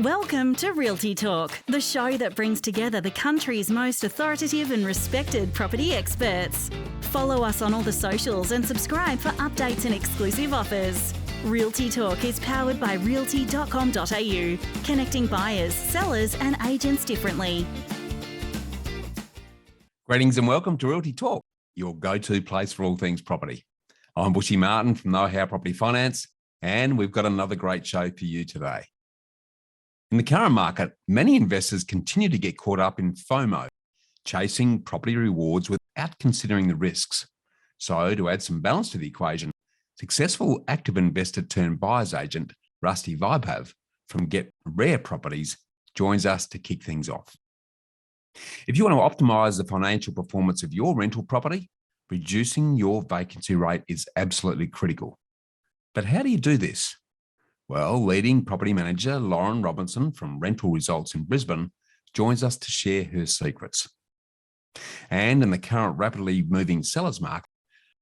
Welcome to Realty Talk, the show that brings together the country's most authoritative and respected property experts. Follow us on all the socials and subscribe for updates and exclusive offers. Realty Talk is powered by realty.com.au, connecting buyers, sellers and agents differently. Greetings and welcome to Realty Talk, your go-to place for all things property. I'm Bushy Martin from Know How Property Finance, and we've got another great show for you today. In the current market, many investors continue to get caught up in FOMO, chasing property rewards without considering the risks. So, to add some balance to the equation, successful active investor turned buyer's agent Rasti Vaibhav from Get Rare Properties joins us to kick things off. If you want to optimize the financial performance of your rental property, reducing your vacancy rate is absolutely critical. But how do you do this? Well, leading property manager Lauren Robinson from Rental Results in Brisbane joins us to share her secrets. And in the current rapidly moving sellers market,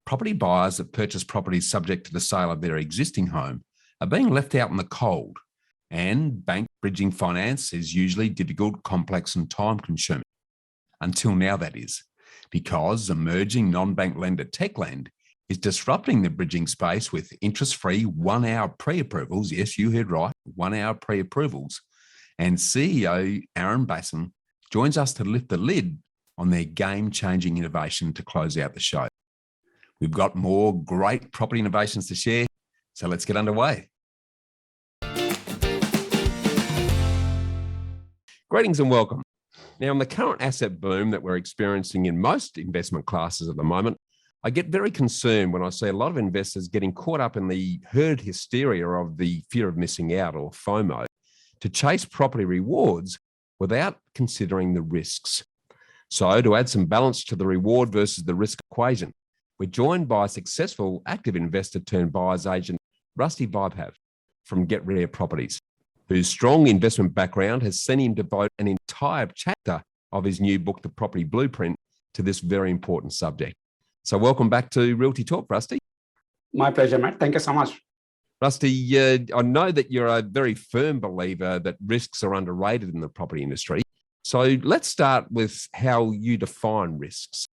property buyers that purchase properties subject to the sale of their existing home are being left out in the cold, and bank bridging finance is usually difficult, complex and time-consuming. Until now, that is, because emerging non-bank lender Techlend is disrupting the bridging space with interest-free 1-hour pre-approvals. Yes, you heard right, 1-hour pre-approvals. And CEO Aaron Bassin joins us to lift the lid on their game-changing innovation to close out the show. We've got more great property innovations to share, so let's get underway. Greetings and welcome. Now, in the current asset boom that we're experiencing in most investment classes at the moment, I get very concerned when I see a lot of investors getting caught up in the herd hysteria of the fear of missing out, or FOMO, to chase property rewards without considering the risks. So, to add some balance to the reward versus the risk equation, we're joined by successful active investor turned buyer's agent Rasti Vaibhav from Get Rare Properties, whose strong investment background has seen him devote an entire chapter of his new book, The Property Blueprint, to this very important subject. So welcome back to Realty Talk, Rusty. My pleasure, Matt. Thank you so much. Rusty, I know that you're a very firm believer that risks are underrated in the property industry. So let's start with how you define risks.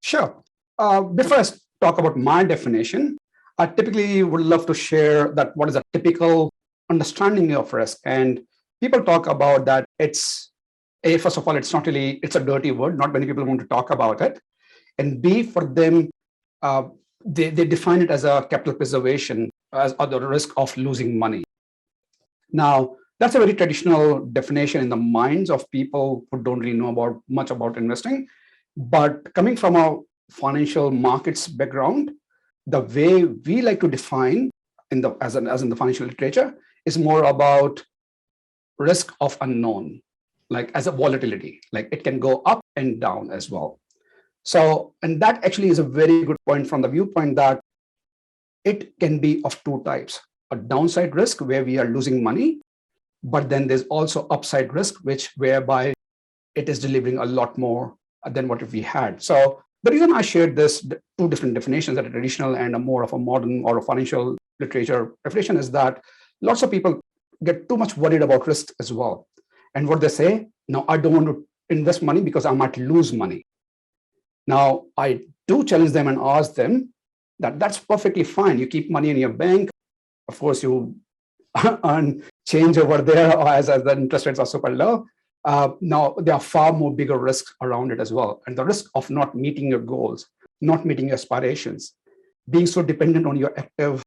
Sure. Before I talk about my definition, I typically would love to share that what is a typical understanding of risk. And people talk about that first of all, it's not really, it's a dirty word. Not many people want to talk about it. And B, for them, they define it as a capital preservation, or the risk of losing money. Now, that's a very traditional definition in the minds of people who don't really know much about investing. But coming from a financial markets background, the way we like to define as in the financial literature is more about risk of unknown, like as a volatility, like it can go up and down as well. So, and that actually is a very good point from the viewpoint that it can be of two types: a downside risk where we are losing money, but then there's also upside risk, whereby it is delivering a lot more than what we had. So the reason I shared two different definitions, that a traditional and a more of a modern or a financial literature definition, is that lots of people get too much worried about risk as well. And what they say, no, I don't want to invest money because I might lose money. Now, I do challenge them and ask them that that's perfectly fine. You keep money in your bank. Of course, you earn change over there as the interest rates are super low. Now, there are far more bigger risks around it as well. And the risk of not meeting your goals, not meeting your aspirations, being so dependent on your active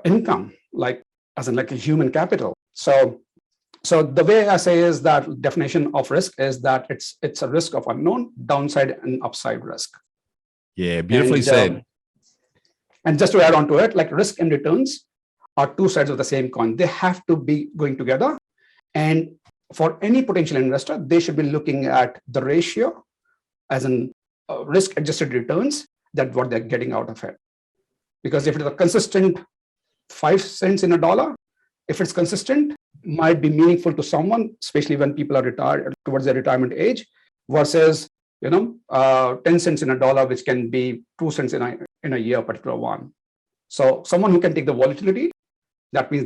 income, like a human capital. So the way I say is that definition of risk is that it's a risk of unknown, downside and upside risk. Yeah, beautifully said. And just to add on to it, like risk and returns are two sides of the same coin. They have to be going together. And for any potential investor, they should be looking at the ratio as in risk-adjusted returns, that what they're getting out of it. Because if it is a consistent 5 cents in a dollar, if it's consistent, might be meaningful to someone, especially when people are retired towards their retirement age, versus 10 cents in a dollar, which can be 2 cents in a year, particular one. So someone who can take the volatility that means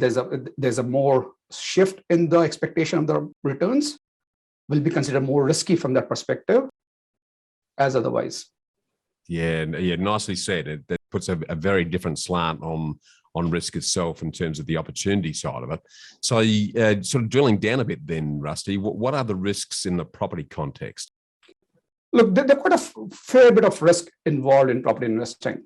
there's a more shift in the expectation of the returns, will be considered more risky from that perspective as otherwise. Yeah, nicely said. That puts a very different slant on risk itself in terms of the opportunity side of it. So sort of drilling down a bit then, Rusty, what are the risks in the property context? Look, there's quite a fair bit of risk involved in property investing.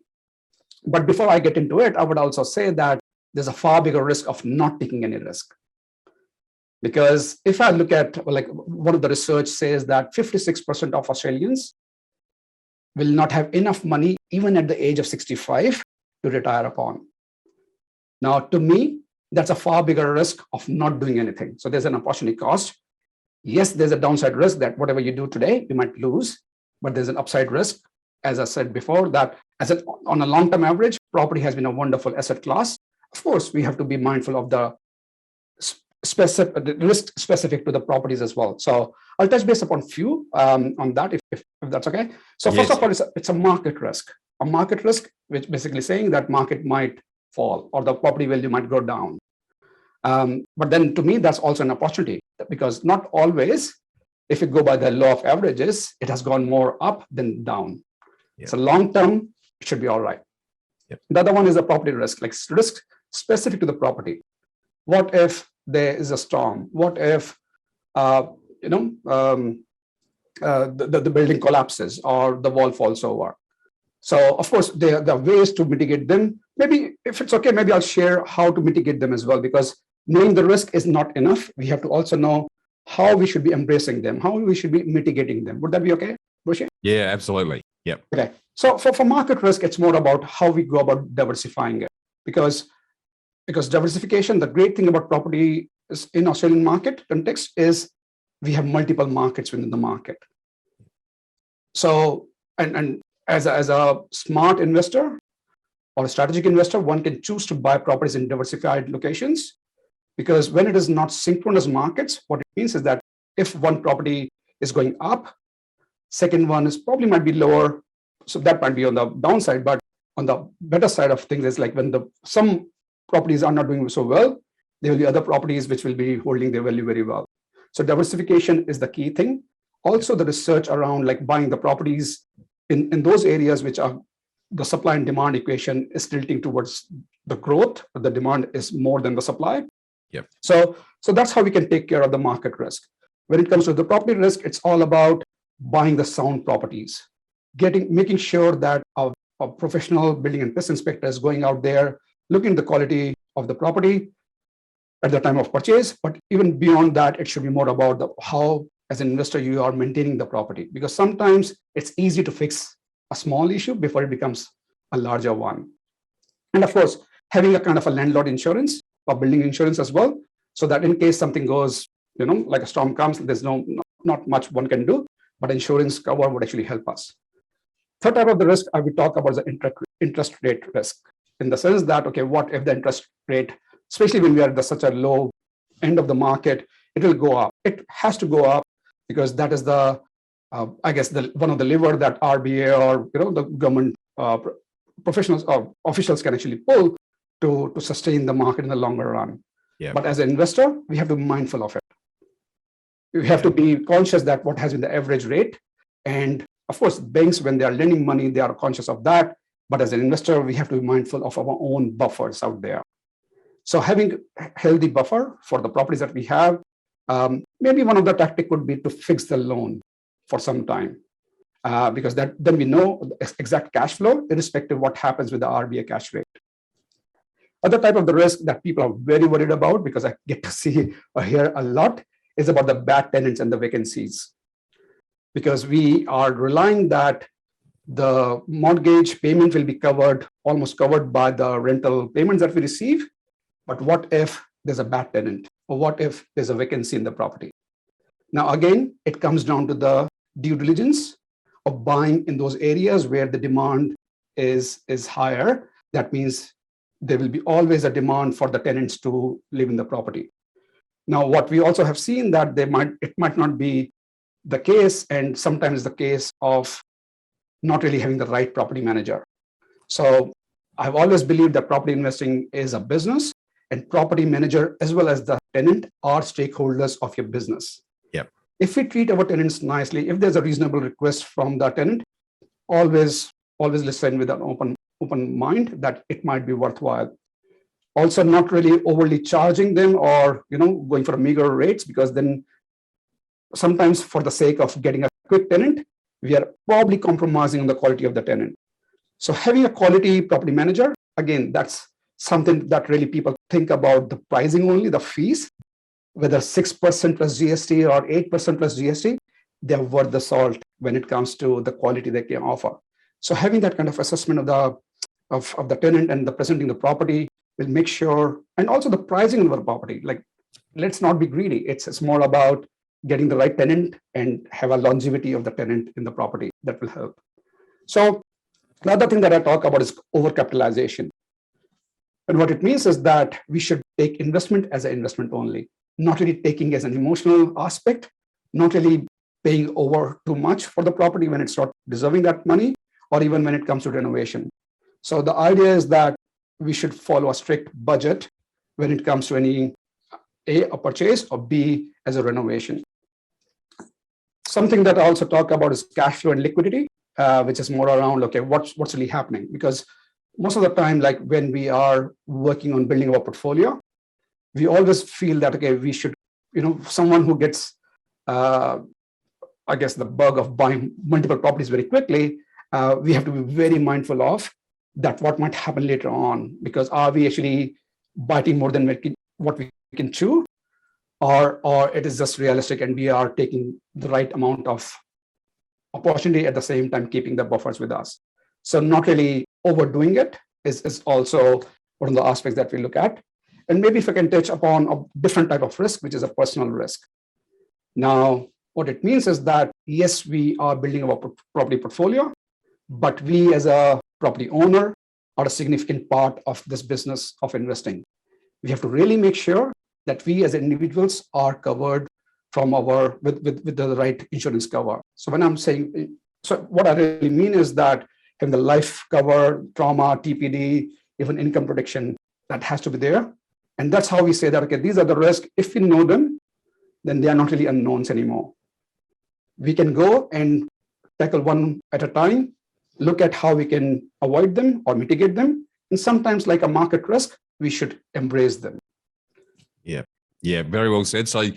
But before I get into it, I would also say that there's a far bigger risk of not taking any risk. Because if I look at, like, one of the research says that 56% of Australians will not have enough money even at the age of 65 to retire upon. Now, to me, that's a far bigger risk of not doing anything. So there's an opportunity cost. Yes, there's a downside risk that whatever you do today, you might lose, but there's an upside risk, as I said before, that on a long-term average, property has been a wonderful asset class. Of course, we have to be mindful of the risk specific to the properties as well. So I'll touch base upon few on that, if that's okay. So first of all, it's a market risk. A market risk, which basically saying that market might fall or the property value might go down. But then to me, that's also an opportunity, because not always, if you go by the law of averages, it has gone more up than down. Yep. So long term, it should be all right. Yep. The other one is the property risk, like risk specific to the property. What if there is a storm? What if the building collapses or the wall falls over? So of course, there are ways to mitigate them. Maybe if it's okay, maybe I'll share how to mitigate them as well, because knowing the risk is not enough. We have to also know how we should be embracing them, how we should be mitigating them. Would that be okay, Bushi? Yeah, absolutely. Yep. Okay. So for market risk, it's more about how we go about diversifying it. Because diversification, the great thing about property is in Australian market context is we have multiple markets within the market. So, and as a smart investor or a strategic investor, one can choose to buy properties in diversified locations, because when it is not synchronous markets, what it means is that if one property is going up, second one is probably might be lower. So that might be on the downside, but on the better side of things is like when some properties are not doing so well, there will be other properties which will be holding their value very well. So diversification is the key thing. Also, the research around like buying the properties in those areas which are the supply and demand equation is tilting towards the growth, but the demand is more than the supply. Yep. So that's how we can take care of the market risk. When it comes to the property risk, it's all about buying the sound properties, making sure that a professional building and pest inspector is going out there, looking at the quality of the property at the time of purchase. But even beyond that, it should be more about how, as an investor, you are maintaining the property, because sometimes it's easy to fix a small issue before it becomes a larger one. And of course, having a kind of a landlord insurance or building insurance as well, so that in case something goes, like a storm comes, there's not much one can do, but insurance cover would actually help us. Third type of the risk I would talk about is the interest rate risk, in the sense that, okay, what if the interest rate, especially when we are at such a low end of the market, it will go up. It has to go up because that is the, I guess, one of the lever that RBA or the government professionals or officials can actually pull to sustain the market in the longer run. Yeah. But as an investor, we have to be mindful of it. We have to be conscious that what has been the average rate. And of course, banks, when they are lending money, they are conscious of that. But as an investor, we have to be mindful of our own buffers out there. So having a healthy buffer for the properties that we have, maybe one of the tactics would be to fix the loan for some time, because then we know the exact cash flow, irrespective of what happens with the RBA cash rate. Other type of the risk that people are very worried about, because I get to see or hear a lot, is about the bad tenants and the vacancies. Because we are relying that the mortgage payment will be almost covered by the rental payments that we receive. But what if there's a bad tenant? Or what if there's a vacancy in the property? Now, again, it comes down to the due diligence of buying in those areas where the demand is higher. That means there will be always a demand for the tenants to live in the property. Now, what we also have seen that it might not be the case, and sometimes the case of not really having the right property manager. So I've always believed that property investing is a business, and property manager, as well as the tenant, are stakeholders of your business. Yep. If we treat our tenants nicely, if there's a reasonable request from the tenant, always listen with an open mind that it might be worthwhile. Also, not really overly charging them or going for meager rates, because then sometimes for the sake of getting a quick tenant, we are probably compromising on the quality of the tenant. So having a quality property manager, again, that's something that really people think about the pricing only, the fees, whether 6% plus GST or 8% plus GST, they're worth the salt when it comes to the quality they can offer. So having that kind of assessment of the tenant and the presenting the property will make sure, and also the pricing of the property, like, let's not be greedy. It's more about getting the right tenant and have a longevity of the tenant in the property that will help. So the other thing that I talk about is overcapitalization. And what it means is that we should take investment as an investment only, not really taking as an emotional aspect, not really paying over too much for the property when it's not deserving that money, or even when it comes to renovation. So the idea is that we should follow a strict budget when it comes to any A, a purchase, or B, as a renovation. Something that I also talk about is cash flow and liquidity, which is more around, okay, what's really happening? Because most of the time, like when we are working on building our portfolio, we always feel that, okay, we should, someone who gets, I guess, the bug of buying multiple properties very quickly, we have to be very mindful of that what might happen later on, because are we actually biting more than what we can chew, or it is just realistic and we are taking the right amount of opportunity at the same time keeping the buffers with us. So not really overdoing it is also one of the aspects that we look at. And maybe if I can touch upon a different type of risk, which is a personal risk. Now, what it means is that, yes, we are building our property portfolio, but we as a property owner are a significant part of this business of investing. We have to really make sure that we as individuals are covered from with the right insurance cover. So when I'm saying, so what I really mean is that having the life cover, trauma, TPD, even income protection, that has to be there. And that's how we say that, okay, these are the risks. If we know them, then they are not really unknowns anymore. We can go and tackle one at a time, look at how we can avoid them or mitigate them. And sometimes, like a market risk, we should embrace them. Yeah, very well said. So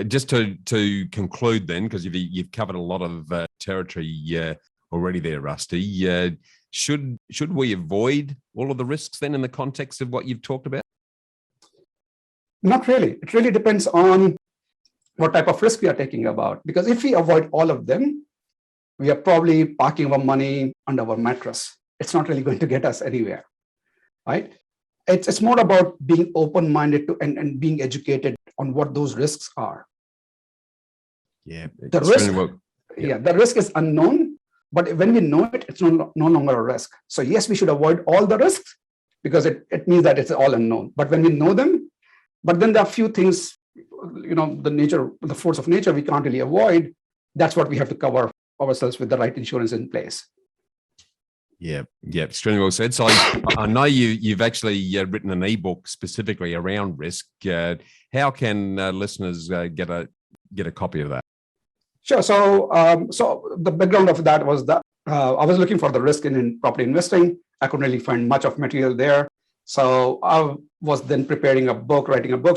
just to conclude then, because you've covered a lot of territory already there, Rasti, should we avoid all of the risks then in the context of what you've talked about? Not really. It really depends on what type of risk we are taking about. Because if we avoid all of them, we are probably parking our money under our mattress. It's not really going to get us anywhere, right? It's more about being open-minded to and being educated on what those risks are. Yeah, the risk is unknown, but when we know it, it's no longer a risk. So yes, we should avoid all the risks because it means that it's all unknown. But when we know them, but then there are a few things, the force of nature we can't really avoid. That's what we have to cover ourselves with the right insurance in place. Yeah, extremely well said. So I know you've actually written an ebook specifically around risk. How can listeners get a copy of that? Sure. So the background of that was that I was looking for the risk in property investing. I couldn't really find much of material there. So I was then writing a book.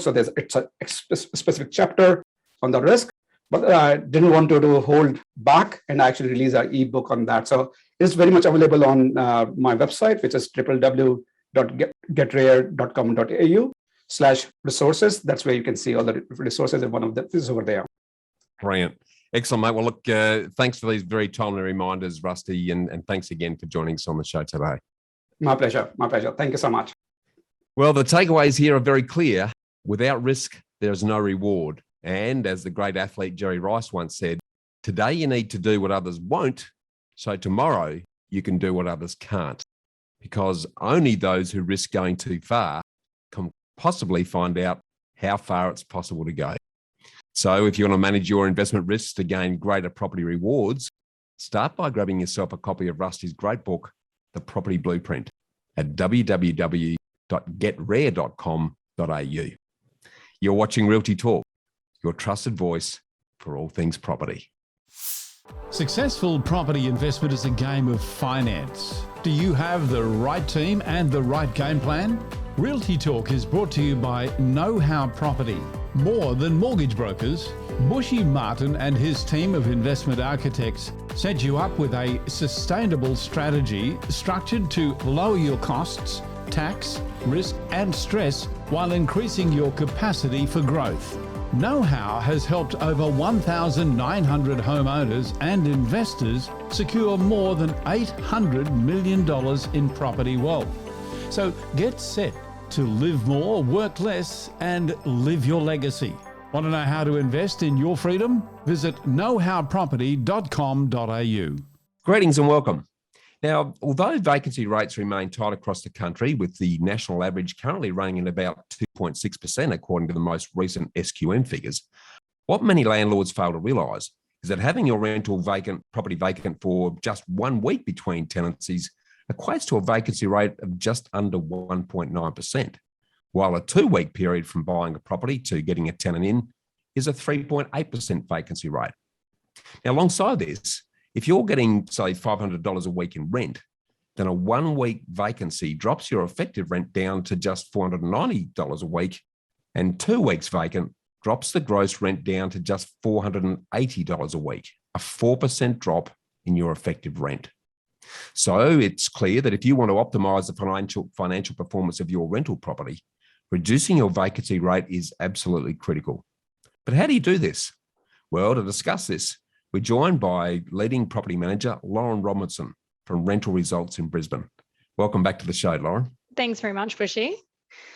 So it's a specific chapter on the risk, but I didn't want to hold back and actually release an ebook on that. So it's very much available on my website, which is www.getrare.com.au/resources. That's where you can see all the resources, and one of them is over there. Brilliant. Excellent, mate. Well, look, thanks for these very timely reminders, Rasti, and thanks again for joining us on the show today. My pleasure. Thank you so much. Well, the takeaways here are very clear. Without risk, there is no reward. And as the great athlete Jerry Rice once said, today you need to do what others won't, so tomorrow you can do what others can't. Because only those who risk going too far can possibly find out how far it's possible to go. So if you want to manage your investment risks to gain greater property rewards, start by grabbing yourself a copy of Rusti's great book, The Property Blueprint, at www.getrare.com.au. You're watching Realty Talk, your trusted voice for all things property. Successful property investment is a game of finance. Do you have the right team and the right game plan? Realty Talk is brought to you by Know How Property. More than mortgage brokers, Bushy Martin and his team of investment architects set you up with a sustainable strategy structured to lower your costs, tax, risk and stress while increasing your capacity for growth. Know How has helped over 1,900 homeowners and investors secure more than $800 million in property wealth. So get set to live more, work less, and live your legacy. Want to know how to invest in your freedom? Visit knowhowproperty.com.au. Greetings and welcome. Now, although vacancy rates remain tight across the country, with the national average currently running at about 2.6% according to the most recent SQM figures, what many landlords fail to realise is that having your rental property vacant for just 1 week between tenancies equates to a vacancy rate of just under 1.9%, while a 2-week period from buying a property to getting a tenant in is a 3.8% vacancy rate. Now, alongside this, if you're getting, say, $500 a week in rent, then a 1-week vacancy drops your effective rent down to just $490 a week, and 2 weeks vacant drops the gross rent down to just $480 a week, a 4% drop in your effective rent. So it's clear that if you want to optimize the financial performance of your rental property, reducing your vacancy rate is absolutely critical. But how do you do this? Well, to discuss this, we're joined by leading property manager Lauren Robinson from Rental Results in Brisbane. Welcome back to the show, Lauren. Thanks very much, Bushy.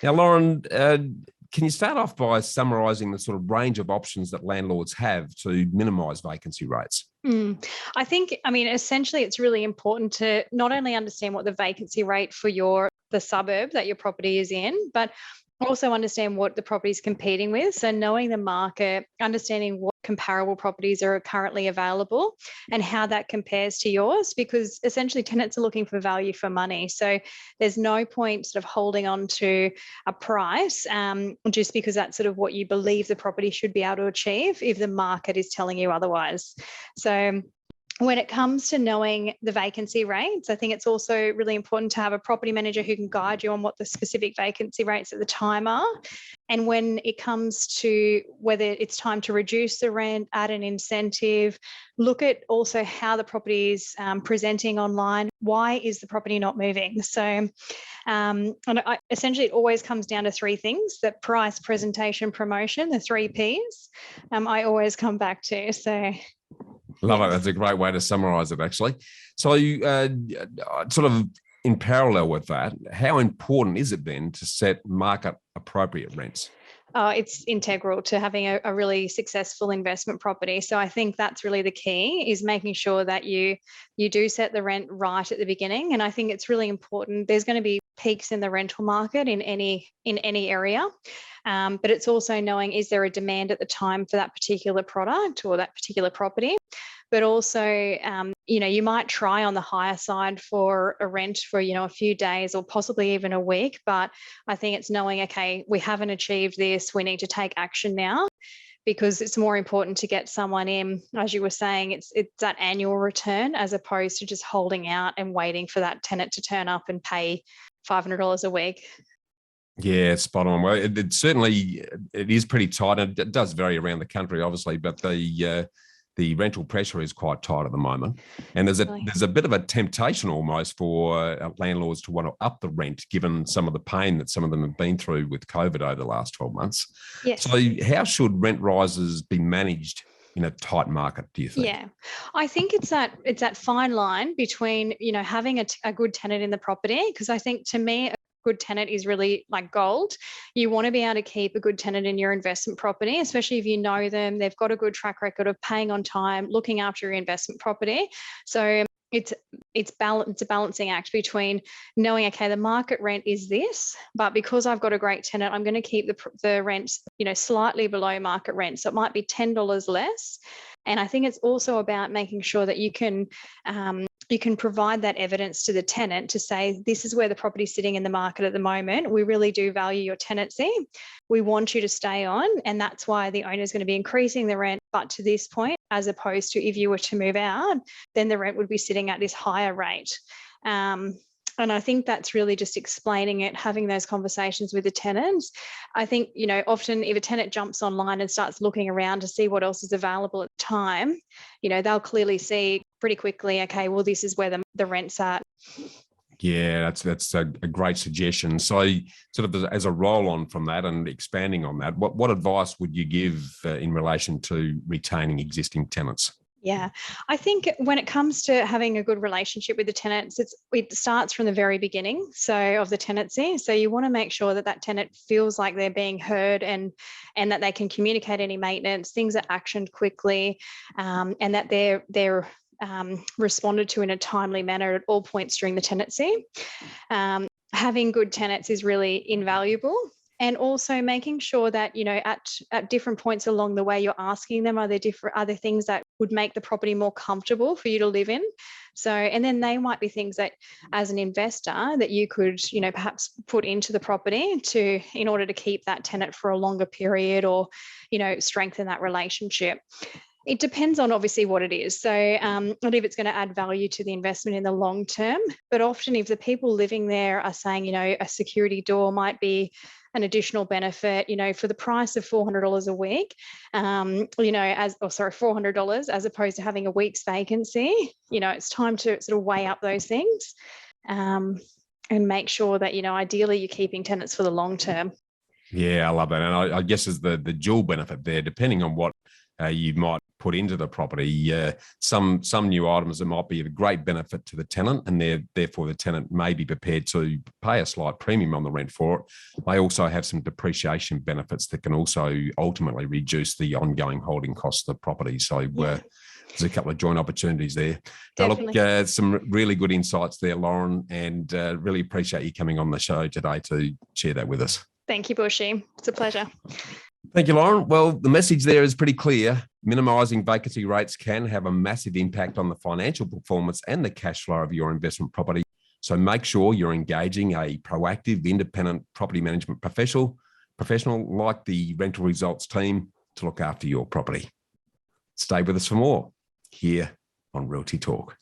Now, Lauren, can you start off by summarising the sort of range of options that landlords have to minimise vacancy rates? I think, essentially it's really important to not only understand what the vacancy rate for the suburb that your property is in, but also understand what the property is competing with. So knowing the market, understanding what comparable properties are currently available and how that compares to yours, because essentially tenants are looking for value for money. So there's no point sort of holding on to a price just because that's sort of what you believe the property should be able to achieve if the market is telling you otherwise. So when it comes to knowing the vacancy rates, I think it's also really important to have a property manager who can guide you on what the specific vacancy rates at the time are. And when it comes to whether it's time to reduce the rent, add an incentive, look at also how the property is presenting online. Why is the property not moving? So essentially it always comes down to 3 things: the price, presentation, promotion, the 3 Ps. I always come back to. So love it. That's a great way to summarise it, actually. So sort of in parallel with that, how important is it then to set market appropriate rents? It's integral to having a really successful investment property. So I think that's really the key, is making sure that you do set the rent right at the beginning. And I think it's really important. There's going to be peaks in the rental market in any area. But it's also knowing, is there a demand at the time for that particular product or that particular property? But also, you might try on the higher side for a rent for, a few days or possibly even a week. But I think it's knowing, okay, we haven't achieved this. We need to take action now, because it's more important to get someone in. As you were saying, it's that annual return as opposed to just holding out and waiting for that tenant to turn up and pay $500 a week. Yeah, spot on. Well, it is pretty tight. And it does vary around the country, obviously, but the rental pressure is quite tight at the moment. And there's a bit of a temptation almost for landlords to want to up the rent, given some of the pain that some of them have been through with COVID over the last 12 months. Yes. So how should rent rises be managed in a tight market, do you think? Yeah, I think it's that fine line between, having a good tenant in the property, because I think, to me, a good tenant is really like gold. You want to be able to keep a good tenant in your investment property, especially if you know them, they've got a good track record of paying on time, looking after your investment property. So it's a balancing act between knowing, okay, the market rent is this, but because I've got a great tenant, I'm going to keep the rent, slightly below market rent. So it might be $10 less. And I think it's also about making sure that you can you can provide that evidence to the tenant to say, this is where the property's sitting in the market at the moment. We really do value your tenancy. We want you to stay on. And that's why the owner is going to be increasing the rent, but to this point, as opposed to if you were to move out, then the rent would be sitting at this higher rate. And I think that's really just explaining it, having those conversations with the tenants. I think, often if a tenant jumps online and starts looking around to see what else is available at the time, they'll clearly see pretty quickly, okay, well, this is where the rent's at. Yeah, that's a great suggestion. So sort of as a roll on from that and expanding on that, what advice would you give in relation to retaining existing tenants? Yeah, I think when it comes to having a good relationship with the tenants, it starts from the very beginning, of the tenancy. So you want to make sure that tenant feels like they're being heard and that they can communicate any maintenance, things are actioned quickly, and that they're responded to in a timely manner at all points during the tenancy. Having good tenants is really invaluable. And also making sure that, at different points along the way, you're asking them, are there things that would make the property more comfortable for you to live in? So, and then they might be things that as an investor that you could, perhaps put into the property in order to keep that tenant for a longer period or, strengthen that relationship. It depends on obviously what it is. So not if it's going to add value to the investment in the long term, but often if the people living there are saying, a security door might be an additional benefit, for the price of $400 a week, $400 as opposed to having a week's vacancy, it's time to sort of weigh up those things and make sure that, ideally you're keeping tenants for the long term. Yeah, I love that. And I guess is the dual benefit there, depending on what you might put into the property. Some new items that might be of great benefit to the tenant, and therefore the tenant may be prepared to pay a slight premium on the rent for it. They also have some depreciation benefits that can also ultimately reduce the ongoing holding costs of the property. So there's a couple of joint opportunities there. Look, some really good insights there, Lauren, and really appreciate you coming on the show today to share that with us. Thank you, Bushy. It's a pleasure. Thank you, Lauren. Well, the message there is pretty clear. Minimising vacancy rates can have a massive impact on the financial performance and the cash flow of your investment property. So make sure you're engaging a proactive, independent property management professional like the Rental Results team to look after your property. Stay with us for more here on Realty Talk.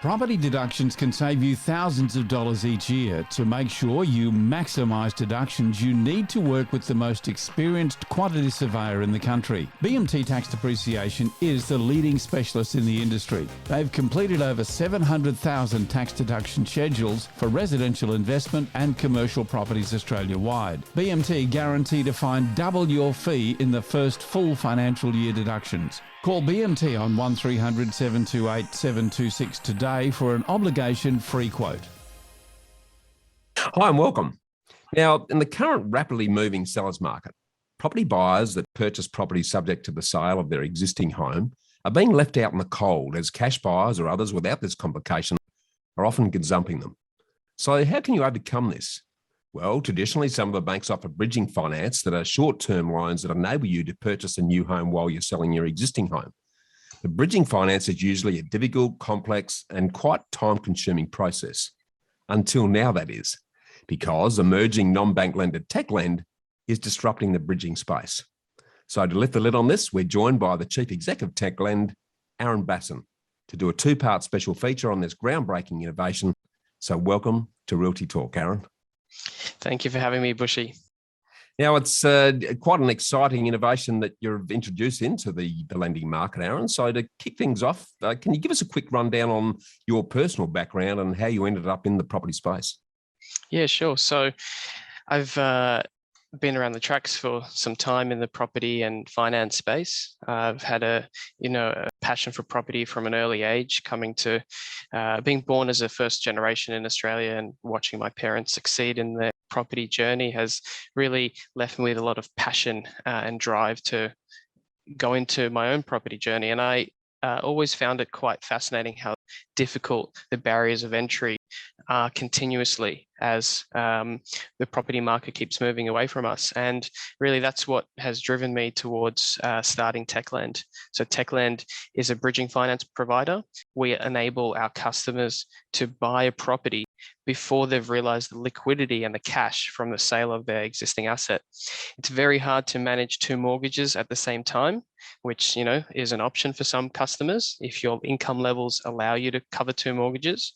Property deductions can save you thousands of dollars each year. To make sure you maximise deductions, you need to work with the most experienced quantity surveyor in the country. BMT Tax Depreciation is the leading specialist in the industry. They've completed over 700,000 tax deduction schedules for residential investment and commercial properties Australia-wide. BMT guarantee to find double your fee in the first full financial year deductions. Call BMT on 1300 728 726 today for an obligation-free quote. Hi and welcome. Now, in the current rapidly moving sellers market, property buyers that purchase properties subject to the sale of their existing home are being left out in the cold as cash buyers or others without this complication are often gazumping them. So how can you overcome this? Well, traditionally, some of the banks offer bridging finance that are short-term loans that enable you to purchase a new home while you're selling your existing home. The bridging finance is usually a difficult, complex, and quite time-consuming process. Until now, that is, because emerging non-bank lender Techlend is disrupting the bridging space. So to lift the lid on this, we're joined by the Chief Exec of Techlend, Aaron Bassin, to do a two-part special feature on this groundbreaking innovation. So welcome to Realty Talk, Aaron. Thank you for having me, Bushy. Now, it's quite an exciting innovation that you've introduced into the lending market, Aaron. So to kick things off, can you give us a quick rundown on your personal background and how you ended up in the property space? Yeah, sure. So I've been around the tracks for some time in the property and finance space. I've had a passion for property from an early age, coming to being born as a first generation in Australia and watching my parents succeed in their property journey has really left me with a lot of passion and drive to go into my own property journey. And I always found it quite fascinating how difficult the barriers of entry are continuously as the property market keeps moving away from us. And really, that's what has driven me towards starting Techlend. So Techlend is a bridging finance provider. We enable our customers to buy a property before they've realized the liquidity and the cash from the sale of their existing asset. It's very hard to manage two mortgages at the same time, which, you know, is an option for some customers if your income levels allow you to cover two mortgages.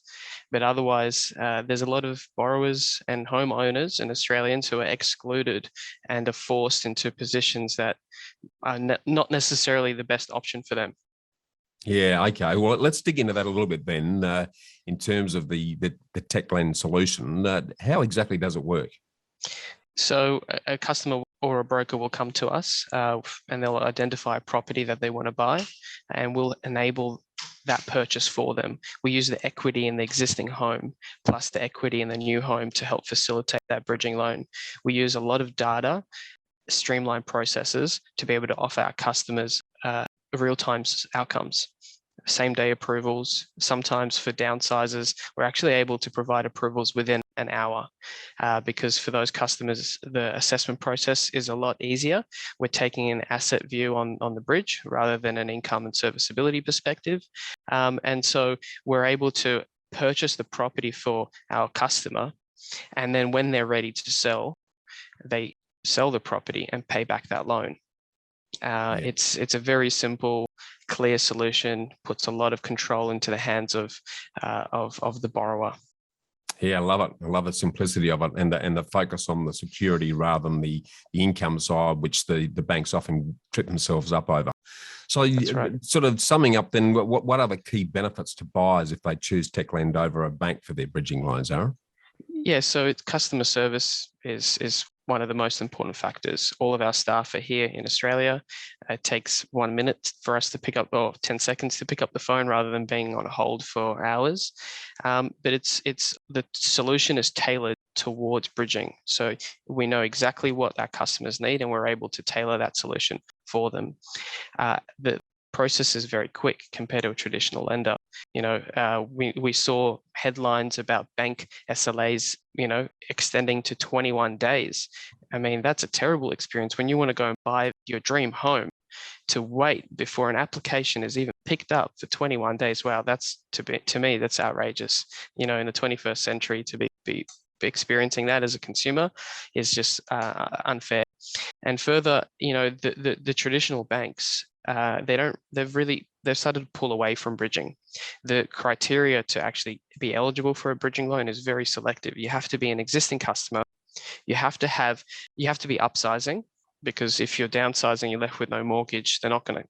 But otherwise, there's a lot of borrowers and homeowners and Australians who are excluded and are forced into positions that are not necessarily the best option for them. Yeah, okay. Well, let's dig into that a little bit then. In terms of the Techlend solution, how exactly does it work? So a customer or a broker will come to us and they'll identify a property that they want to buy, and we'll enable that purchase for them. We use the equity in the existing home plus the equity in the new home to help facilitate that bridging loan. We use a lot of data, streamlined processes to be able to offer our customers real-time outcomes. Same day approvals. Sometimes for downsizes, we're actually able to provide approvals within an hour because for those customers, the assessment process is a lot easier. We're taking an asset view on the bridge rather than an income and serviceability perspective. And so we're able to purchase the property for our customer. And then when they're ready to sell, they sell the property and pay back that loan. It's a very simple, clear solution, puts a lot of control into the hands of the borrower. Yeah, I love it. I love the simplicity of it and the focus on the security rather than the income side, which the banks often trip themselves up over. So right. Sort of summing up then, what are the key benefits to buyers if they choose Techlend over a bank for their bridging loans, Aaron? Yeah, so customer service is one of the most important factors. All of our staff are here in Australia. It takes 1 minute for us to pick up, or 10 seconds to pick up the phone rather than being on hold for hours. But it's the solution is tailored towards bridging. So we know exactly what our customers need and we're able to tailor that solution for them. The process is very quick compared to a traditional lender. You know, we saw headlines about bank SLAs, you know, extending to 21 days. I mean, that's a terrible experience when you want to go and buy your dream home. To wait before an application is even picked up for 21 days. Wow, that's to me, that's outrageous. You know, in the 21st century, to be experiencing that as a consumer is just unfair. And further, you know, the traditional banks, they've started to pull away from bridging. The criteria to actually be eligible for a bridging loan is very selective. You have to be an existing customer. You have to be upsizing, because if you're downsizing, you're left with no mortgage, they're not going to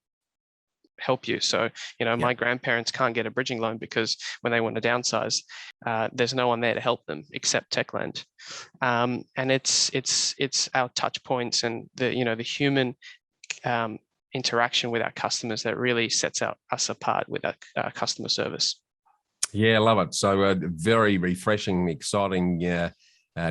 help you. So, you know, my grandparents can't get a bridging loan because when they want to downsize, there's no one there to help them except Techlend. And it's our touch points and the human interaction with our customers that really sets us apart with our customer service. Yeah, I love it. So a very refreshing, exciting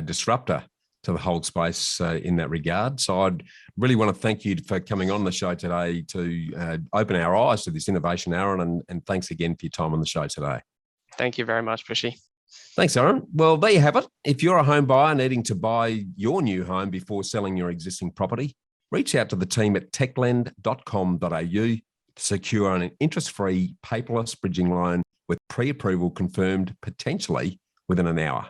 disruptor to the whole space in that regard. So I'd really want to thank you for coming on the show today to open our eyes to this innovation, Aaron, and thanks again for your time on the show today. Thank you very much, Bushy. Thanks, Aaron. Well, there you have it. If you're a home buyer needing to buy your new home before selling your existing property, reach out to the team at techlend.com.au to secure an interest-free, paperless bridging loan with pre-approval confirmed potentially within an hour.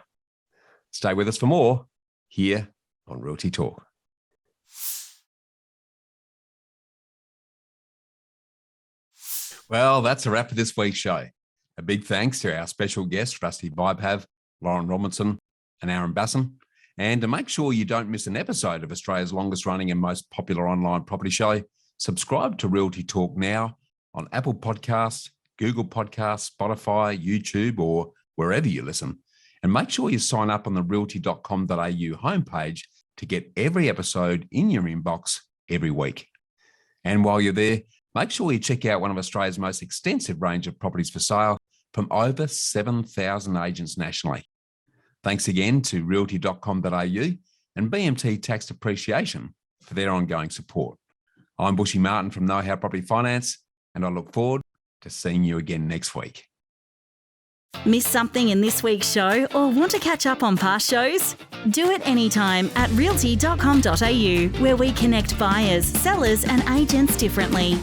Stay with us for more here on Realty Talk. Well, that's a wrap for this week's show. A big thanks to our special guests, Rasti Vaibhav, Lauren Robinson, and Aaron Bassin. And to make sure you don't miss an episode of Australia's longest running and most popular online property show, subscribe to Realty Talk now on Apple Podcasts, Google Podcasts, Spotify, YouTube, or wherever you listen. And make sure you sign up on the realty.com.au homepage to get every episode in your inbox every week. And while you're there, make sure you check out one of Australia's most extensive range of properties for sale from over 7,000 agents nationally. Thanks again to realty.com.au and BMT Tax Depreciation for their ongoing support. I'm Bushy Martin from Know How Property Finance, and I look forward to seeing you again next week. Miss something in this week's show or want to catch up on past shows? Do it anytime at realty.com.au, where we connect buyers, sellers and agents differently.